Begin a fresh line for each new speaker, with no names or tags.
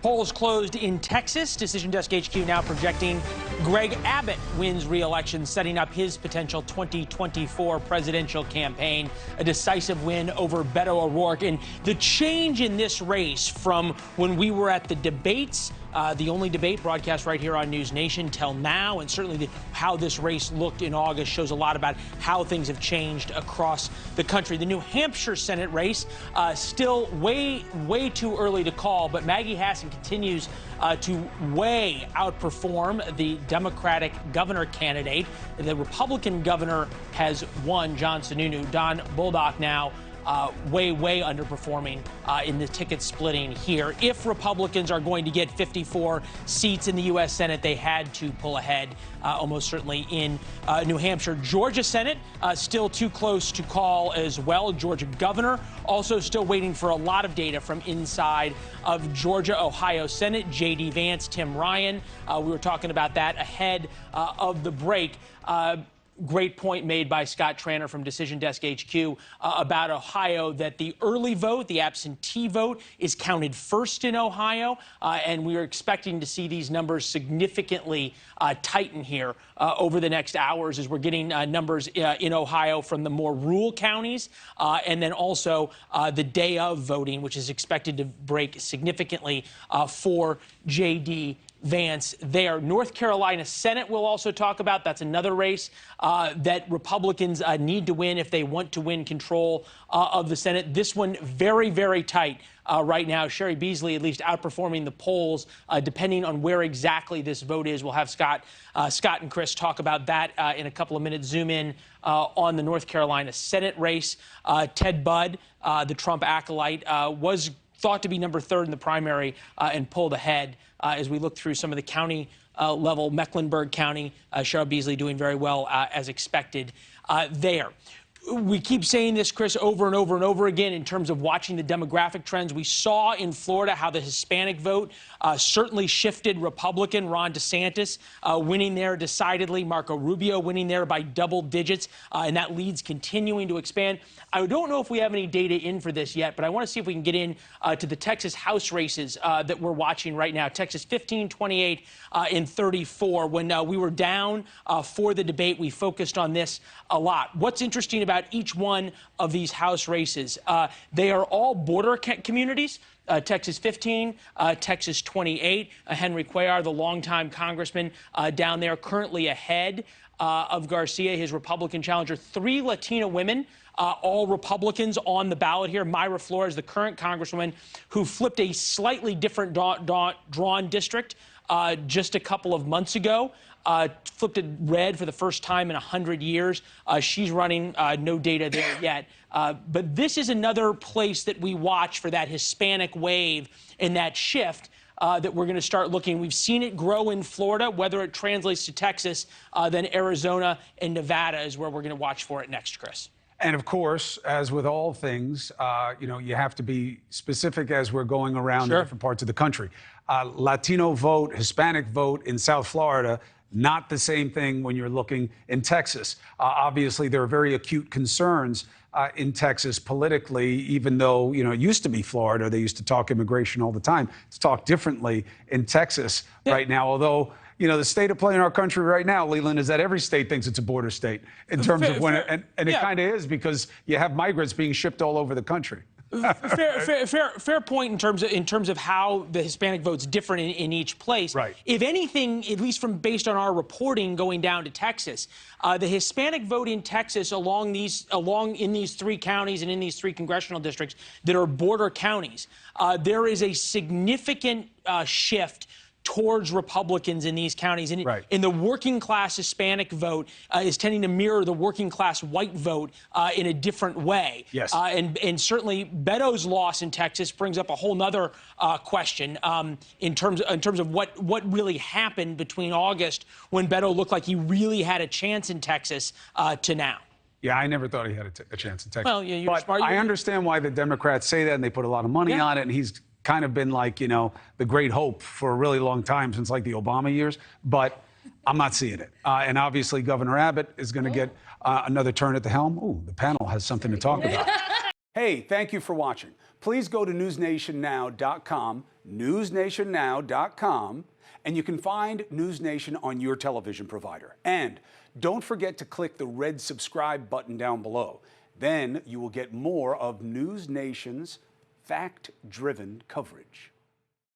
Polls closed in Texas. Decision Desk HQ now projecting Greg Abbott wins re-election, setting up his potential 2024 presidential campaign. A decisive win over Beto O'Rourke. And the change in this race from when we were at the debates, the only debate broadcast right here on NewsNation, till now, and certainly how this race looked in August shows a lot about how things have changed across the country. The New Hampshire Senate race, still way too early to call, but Maggie Hassan continues to way outperform the Democratic governor candidate. The Republican governor has won, John Sununu. Don Bolduc now way underperforming in the ticket splitting here. If Republicans are going to get 54 seats in the U.S. Senate, they had to pull ahead, almost certainly in New Hampshire. Georgia Senate, still too close to call as well. Georgia governor, also still waiting for a lot of data from inside of Georgia. Ohio Senate, J.D. Vance, Tim Ryan. We were talking about that ahead of the break. Great point made by Scott Tranter from Decision Desk HQ about Ohio, that the early vote, the absentee vote, is counted first in Ohio, and we are expecting to see these numbers significantly tighten here over the next hours as we're getting numbers in Ohio from the more rural counties, and then also the day of voting, which is expected to break significantly for J.D. Vance there. North Carolina Senate we'll also talk about. That's another race that Republicans need to win if they want to win control of the Senate. This one very tight right now. Sherry Beasley at least outperforming the polls, depending on where exactly this vote is. We'll have Scott and Chris talk about that in a couple of minutes. Zoom in on the North Carolina Senate race. Ted Budd, the Trump acolyte, was thought to be number 3rd in the primary and pulled ahead as we look through some of the county level. Mecklenburg County, Cheryl Beasley doing very well as expected there. We keep saying this, Chris, over and over again in terms of watching the demographic trends. We saw in Florida how the Hispanic vote certainly shifted Republican. Ron DeSantis winning there decidedly. Marco Rubio winning there by double digits. And that lead's continuing to expand. I don't know if we have any data in for this yet, but I want to see if we can get in to the Texas House races that we're watching right now. Texas 15, 28, and 34. When we were down for the debate, we focused on this a lot. What's interesting about each one of these House races, they are all border communities. Texas 15, Texas 28. Henry Cuellar, the longtime congressman down there, currently ahead of Garcia, his Republican challenger. 3 Latina women, all Republicans on the ballot here. Mayra Flores, the current congresswoman, who flipped a slightly different drawn district just a couple of months ago. Flipped it red for the first time in 100 years. She's running, no data there yet. But this is another place that we watch for that Hispanic wave and that shift that we're going to start looking. We've seen it grow in Florida. Whether it translates to Texas, then Arizona and Nevada is where we're going to watch for it next, Chris.
And of course, as with all things, you have to be specific as we're going around the different parts of the country. Latino vote, Hispanic vote in South Florida, not the same thing when you're looking in Texas. Obviously, there are very acute concerns in Texas politically, even though, it used to be Florida. They used to talk immigration all the time. It's talked differently in Texas right now, although, the state of play in our country right now, Leland, is that every state thinks it's a border state in terms of when it kind of is, because you have migrants being shipped all over the country.
Fair point in terms of how the Hispanic vote's different in each place.
Right.
If anything, at least based on our reporting going down to Texas, the Hispanic vote in Texas along in these 3 counties and in these 3 congressional districts that are border counties, there is a significant shift towards Republicans in these counties. And in the working class Hispanic vote is tending to mirror the working class white vote in a different way.
Yes.
And certainly Beto's loss in Texas brings up a whole nother question in terms of what really happened between August, when Beto looked like he really had a chance in Texas, to now.
Yeah, I never thought he had a chance in Texas.
Well, yeah, you're smart.
I understand why the Democrats say that, and they put a lot of money on it, and he's kind of been like, the great hope for a really long time, since like the Obama years, but I'm not seeing it. And obviously Governor Abbott is going to get another turn at the helm. Ooh, the panel has something to talk about. Hey, thank you for watching. Please go to newsnationnow.com
newsnationnow.com, and you can find NewsNation on your television provider. And don't forget to click the red subscribe button down below. Then you will get more of NewsNation's fact-driven coverage.